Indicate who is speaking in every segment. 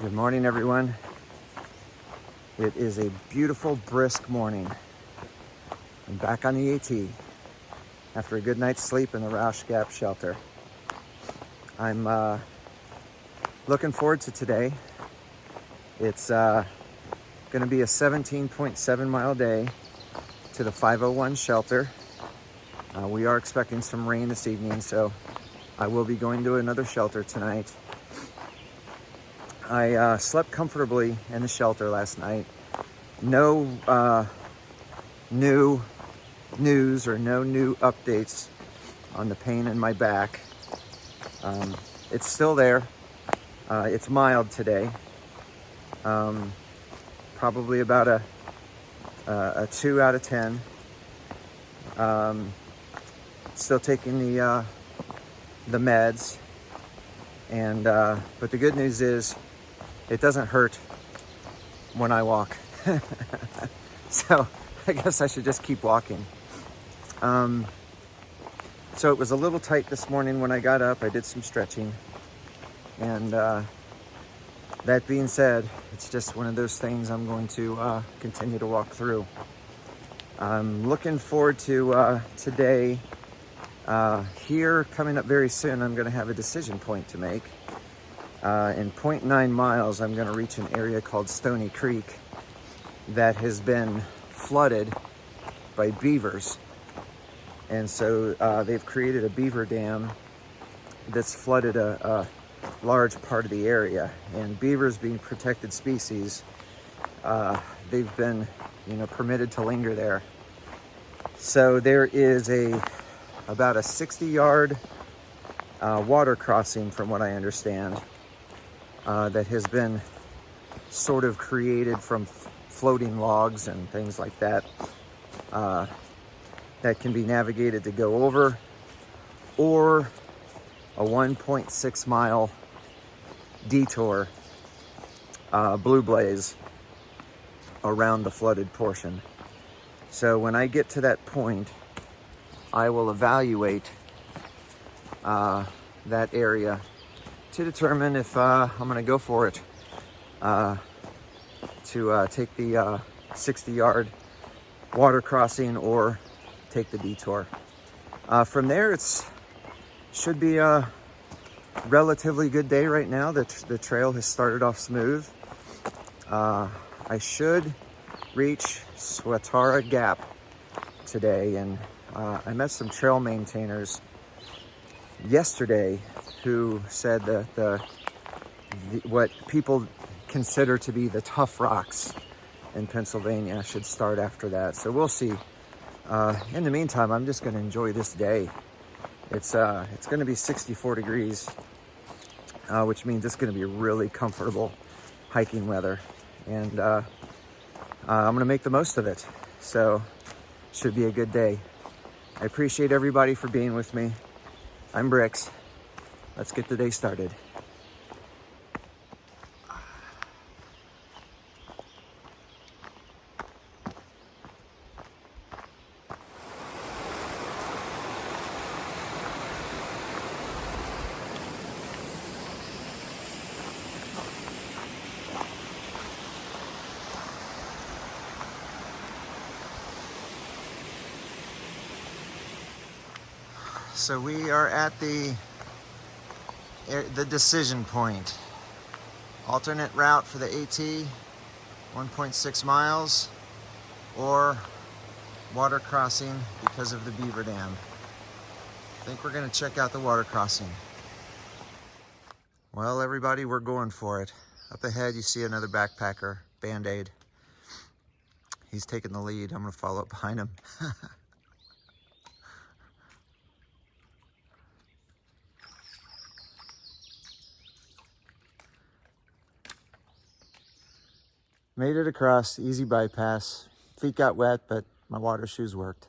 Speaker 1: Good morning, everyone. It is a beautiful, brisk morning. I'm back on the AT after a good night's sleep in the Rausch Gap shelter. I'm looking forward to today. It's going to be a 17.7 mile day to the 501 shelter. We are expecting some rain this evening, so I will be going to another shelter tonight. I slept comfortably in the shelter last night. No new news or no new updates on the pain in my back. It's still there. It's mild today. Probably about a 2 out of 10. Still taking the meds, and but the good news is it doesn't hurt when I walk. So I guess I should just keep walking. So it was a little tight this morning when I got up. I did some stretching, and that being said, it's just one of those things I'm going to continue to walk through. I'm looking forward to today. Here, coming up very soon, I'm going to have a decision point to make. In 0.9 miles, I'm going to reach an area called Stony Creek that has been flooded by beavers. And so they've created a beaver dam that's flooded a large part of the area. And beavers, being protected species, they've been, permitted to linger there. So there is about a 60-yard water crossing, from what I understand, that has been sort of created from floating logs and things like that, that can be navigated to go over, or a 1.6 mile detour, blue blaze, around the flooded portion. So when I get to that point, I will evaluate that area to determine if I'm going to go for it, to take the 60-yard water crossing or take the detour. From there, it should be a relatively good day right now. The trail has started off smooth. I should reach Swatara Gap today, and I met some trail maintainers yesterday who said that what people consider to be the tough rocks in Pennsylvania should start after that. So we'll see. In the meantime, I'm just going to enjoy this day. It's going to be 64 degrees, which means it's going to be really comfortable hiking weather, and I'm going to make the most of it. So should be a good day. I appreciate everybody for being with me. I'm Bricks. Let's get the day started. So we are at the decision point. Alternate route for the AT, 1.6 miles, or water crossing because of the beaver dam. I think we're going to check out the water crossing. Well, everybody, we're going for it. Up ahead, you see another backpacker, Band-Aid. He's taking the lead. I'm going to follow up behind him. Made it across, easy bypass. Feet got wet, but my water shoes worked.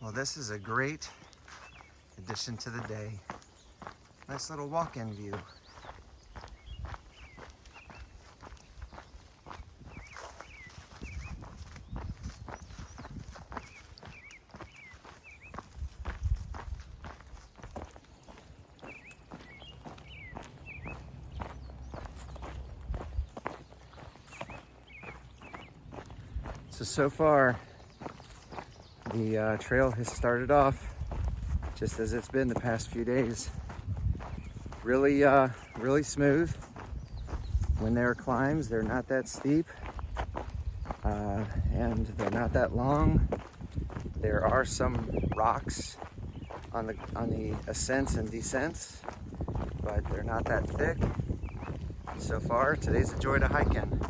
Speaker 1: Well, this is a great addition to the day. Nice little walk-in view. So far, the trail has started off just as it's been the past few days. Really smooth. When there are climbs, they're not that steep, and they're not that long. There are some rocks on the ascents and descents, but they're not that thick. So far, today's a joy to hike in.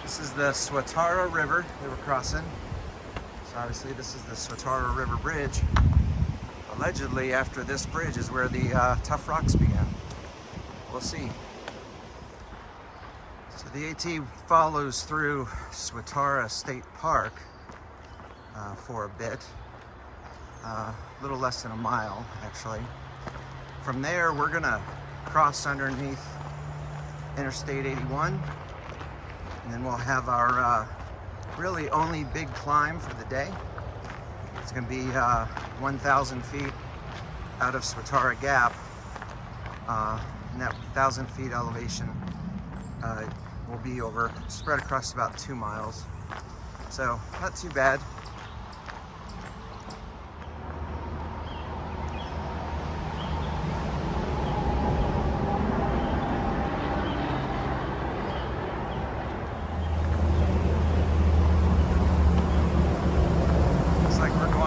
Speaker 1: This is the Swatara River that we're crossing. So obviously this is the Swatara River Bridge. Allegedly after this bridge is where the tough rocks began. We'll see. So the AT follows through Swatara State Park for a bit. A little less than a mile actually. From there we're gonna cross underneath Interstate 81. And then we'll have our really only big climb for the day. It's gonna be 1,000 feet out of Swatara Gap. And that 1,000 feet elevation will be spread across about 2 miles. So not too bad.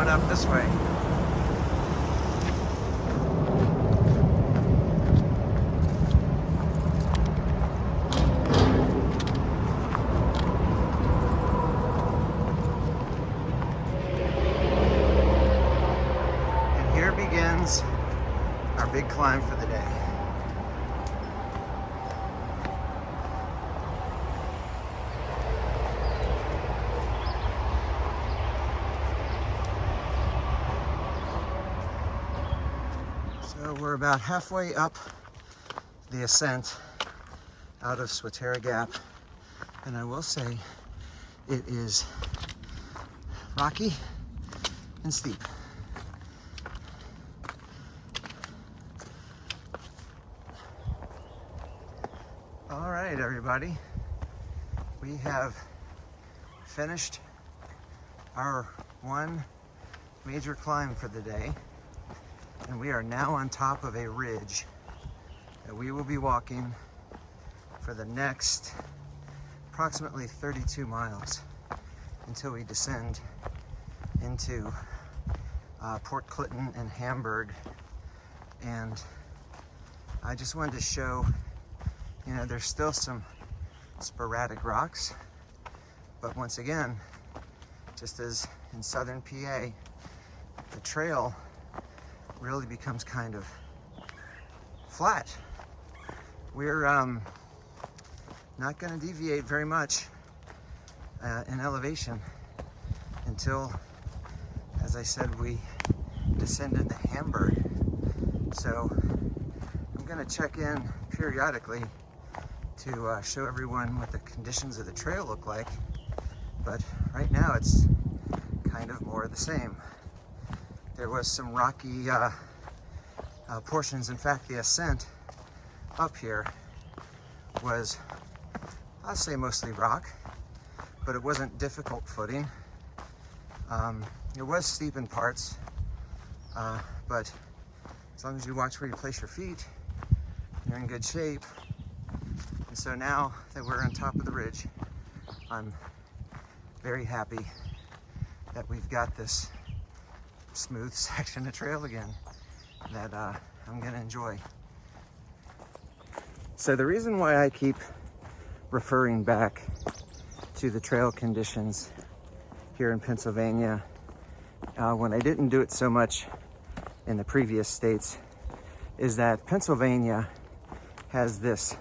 Speaker 1: Up this way. And here begins our big climb for the day. So we're about halfway up the ascent out of Swatara Gap, and I will say it is rocky and steep. All right, everybody, we have finished our one major climb for the day. And we are now on top of a ridge that we will be walking for the next approximately 32 miles until we descend into Port Clinton and Hamburg. And I just wanted to show, you know, there's still some sporadic rocks, but once again, just as in southern PA, the trail really becomes kind of flat. We're not going to deviate very much in elevation until, as I said, we descend into Hamburg. So I'm going to check in periodically to show everyone what the conditions of the trail look like. But right now it's kind of more of the same. There was some rocky portions. In fact, the ascent up here was, I'll say, mostly rock, but it wasn't difficult footing. It was steep in parts, but as long as you watch where you place your feet, you're in good shape. And so now that we're on top of the ridge, I'm very happy that we've got this smooth section of trail again that I'm gonna enjoy. So the reason why I keep referring back to the trail conditions here in Pennsylvania, when I didn't do it so much in the previous states, is that Pennsylvania has this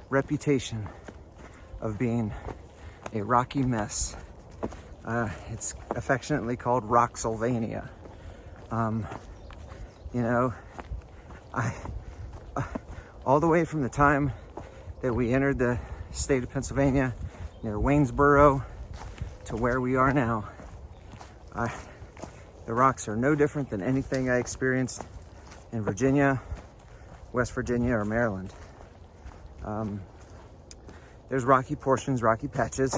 Speaker 1: reputation of being a rocky mess. It's affectionately called Rock Sylvania. You know, all the way from the time that we entered the state of Pennsylvania near Waynesboro to where we are now, the rocks are no different than anything I experienced in Virginia, West Virginia, or Maryland. There's rocky portions, rocky patches,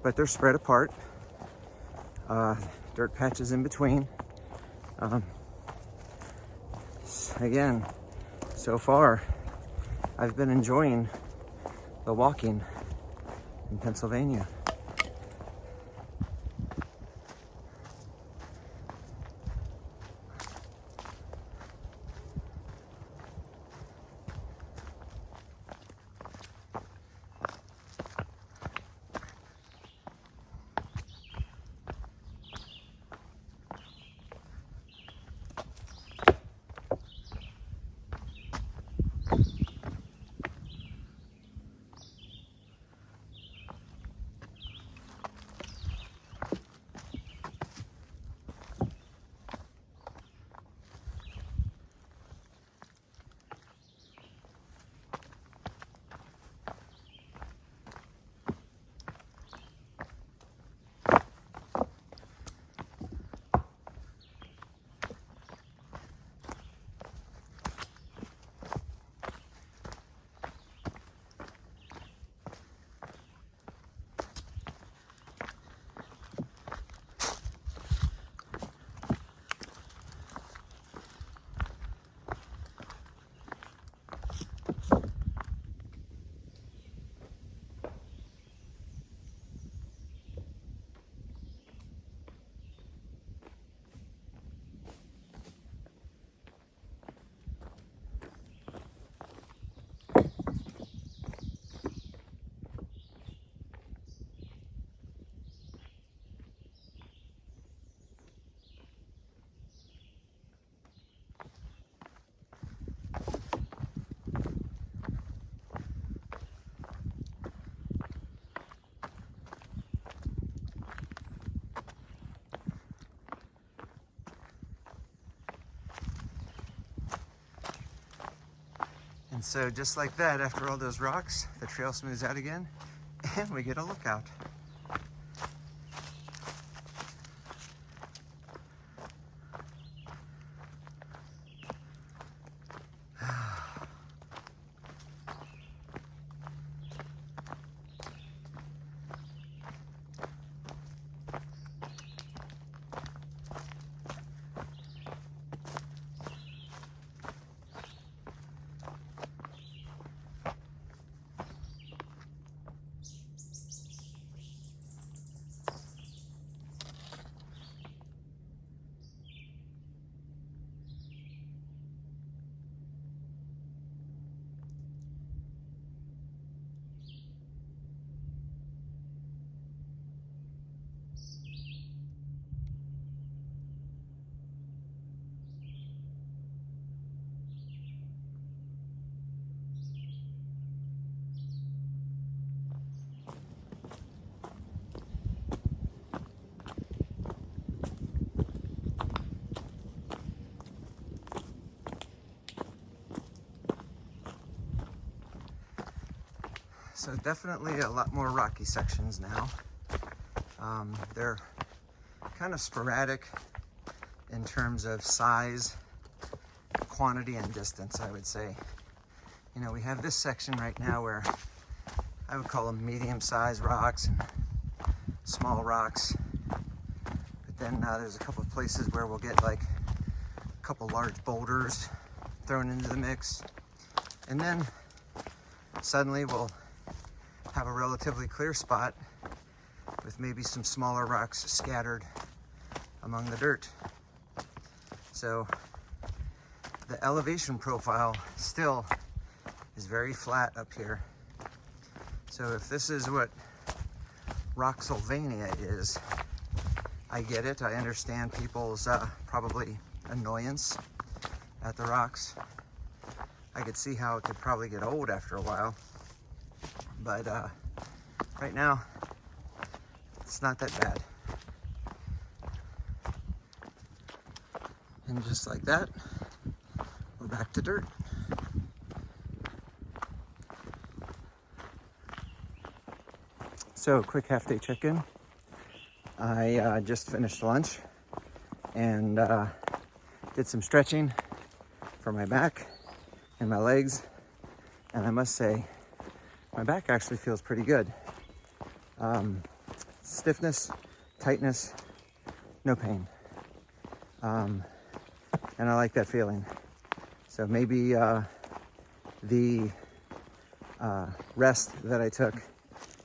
Speaker 1: but they're spread apart. Dirt patches in between. Again, so far, I've been enjoying the walking in Pennsylvania. And so just like that, after all those rocks, the trail smooths out again and we get a lookout. So definitely a lot more rocky sections now. They're kind of sporadic in terms of size, quantity, and distance, I would say. You know, we have this section right now where I would call them medium-sized rocks and small rocks. But then there's a couple of places where we'll get like a couple large boulders thrown into the mix. And then suddenly we'll have a relatively clear spot with maybe some smaller rocks scattered among the dirt. So the elevation profile still is very flat up here. So if this is what rock sylvania is, I get it. I understand people's probably annoyance at the rocks. I could see how it could probably get old after a while. But right now, it's not that bad. And just like that, we're back to dirt. So, quick half-day check-in. I just finished lunch and did some stretching for my back and my legs. And I must say, my back actually feels pretty good. Stiffness, tightness, no pain. And I like that feeling. So maybe the rest that I took,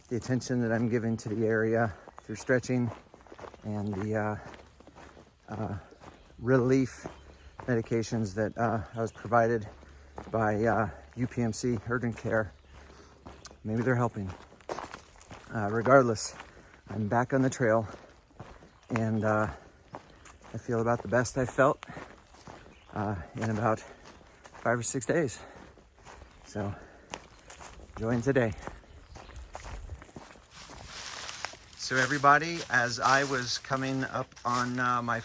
Speaker 1: the attention that I'm giving to the area through stretching and the relief medications that I was provided by UPMC Urgent Care, maybe they're helping. Regardless, I'm back on the trail, and I feel about the best I've felt in about 5 or 6 days. So, enjoying today. So everybody, as I was coming up on my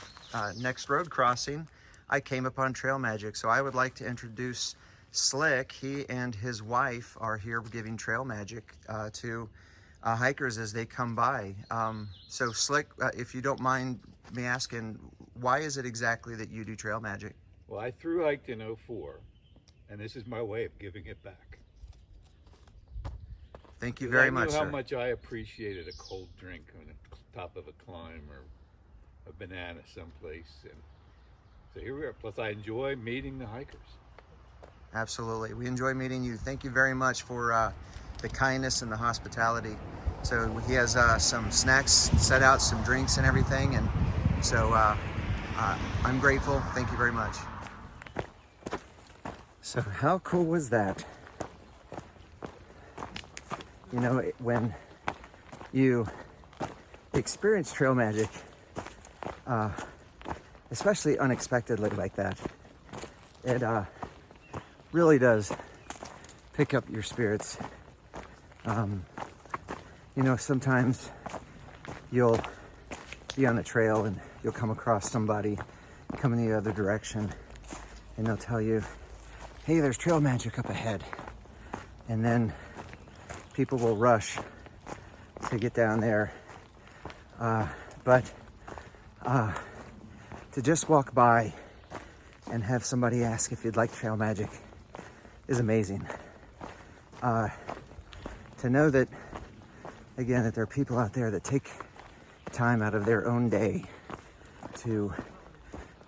Speaker 1: next road crossing, I came upon Trail Magic. So I would like to introduce Slick. He and his wife are here giving Trail Magic to hikers as they come by. So Slick, if you don't mind me asking, why is it exactly that you do Trail Magic?
Speaker 2: Well, I thru-hiked in '04, and this is my way of giving it back.
Speaker 1: Thank you very much,
Speaker 2: I knew how
Speaker 1: sir.
Speaker 2: much I appreciated a cold drink on the top of a climb or a banana someplace. And so here we are. Plus, I enjoy meeting the hikers.
Speaker 1: Absolutely. We enjoy meeting you. Thank you very much for the kindness and the hospitality. So he has some snacks set out, some drinks and everything. And so I'm grateful. Thank you very much. So how cool was that? You know, when you experience Trail Magic, especially unexpectedly like that, it really does pick up your spirits. You know, sometimes you'll be on a trail and you'll come across somebody coming the other direction, and they'll tell you, hey, there's Trail Magic up ahead. And then people will rush to get down there. But to just walk by and have somebody ask if you'd like Trail Magic is amazing. To know that, again, that there are people out there that take time out of their own day to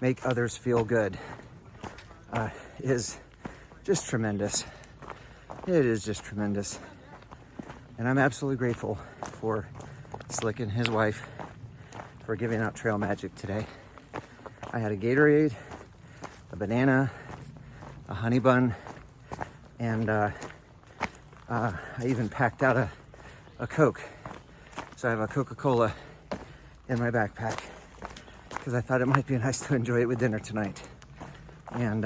Speaker 1: make others feel good is just tremendous. It is just tremendous. And I'm absolutely grateful for Slick and his wife for giving out Trail Magic today. I had a Gatorade, a banana, a honey bun, and I even packed out a Coke. So I have a Coca-Cola in my backpack because I thought it might be nice to enjoy it with dinner tonight. And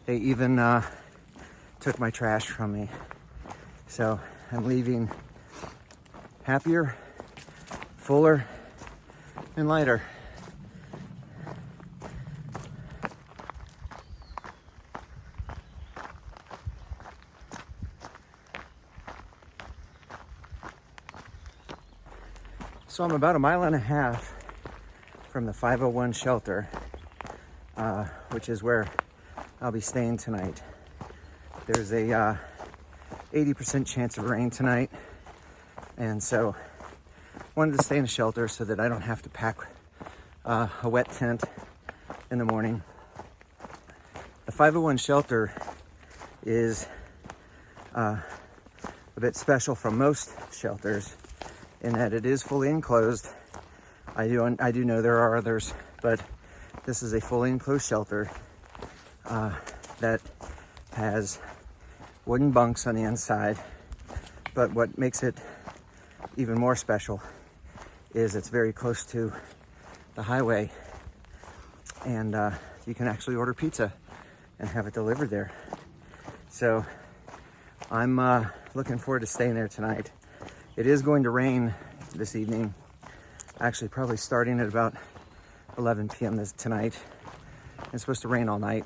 Speaker 1: they even took my trash from me. So I'm leaving happier, fuller, and lighter. So I'm about 1.5 miles from the 501 shelter, which is where I'll be staying tonight. There's a 80% chance of rain tonight, and so wanted to stay in a shelter so that I don't have to pack a wet tent in the morning. The 501 shelter is a bit special from most shelters in that it is fully enclosed. I do know there are others, but This is a fully enclosed shelter that has wooden bunks on the inside, but what makes it even more special is it's very close to the highway, and you can actually order pizza and have it delivered there. So I'm looking forward to staying there tonight. It is going to rain this evening, actually probably starting at about 11 p.m. tonight. It's supposed to rain all night.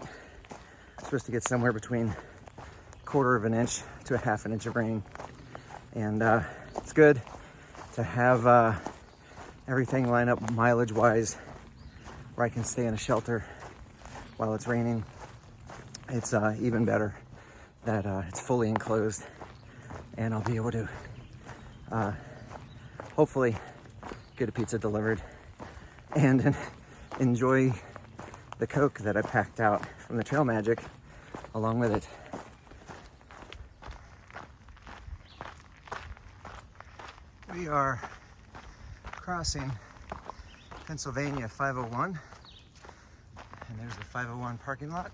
Speaker 1: It's supposed to get somewhere between a quarter of an inch to a half an inch of rain. And it's good to have everything line up mileage-wise where I can stay in a shelter while it's raining. It's even better that it's fully enclosed, and I'll be able to hopefully get a pizza delivered and enjoy the Coke that I packed out from the Trail Magic along with it. We are crossing Pennsylvania 501, and there's the 501 parking lot.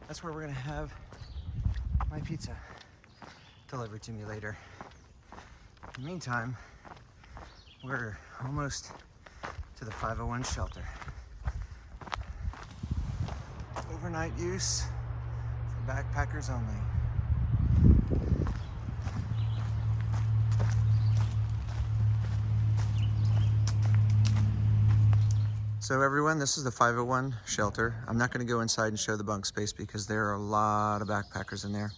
Speaker 1: That's where we're gonna have my pizza delivered to me later. In the meantime, we're almost to the 501 shelter. Overnight use for backpackers only. So everyone, this is the 501 shelter. I'm not going to go inside and show the bunk space because there are a lot of backpackers in there.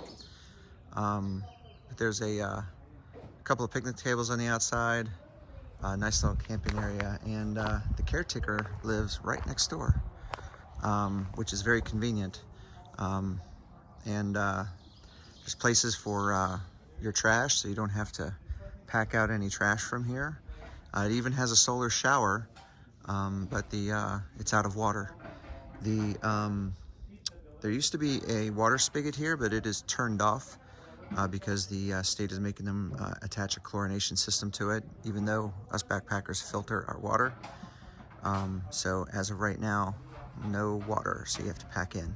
Speaker 1: But there's a couple of picnic tables on the outside, a nice little camping area, and the caretaker lives right next door, which is very convenient. And there's places for your trash, so you don't have to pack out any trash from here. It even has a solar shower. But it's out of water. There used to be a water spigot here, but it is turned off because the state is making them attach a chlorination system to it, even though us backpackers filter our water. So as of right now, no water, so you have to pack in.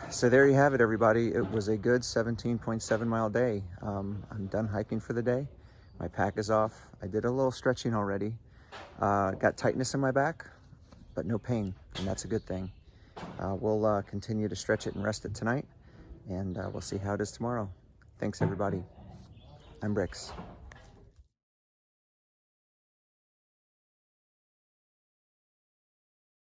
Speaker 1: So there you have it, everybody. It was a good 17.7 mile day. I'm done hiking for the day. My pack is off. I did a little stretching already. Got tightness in my back, but no pain, and that's a good thing. We'll continue to stretch it and rest it tonight, and we'll see how it is tomorrow. Thanks, everybody. I'm Brix.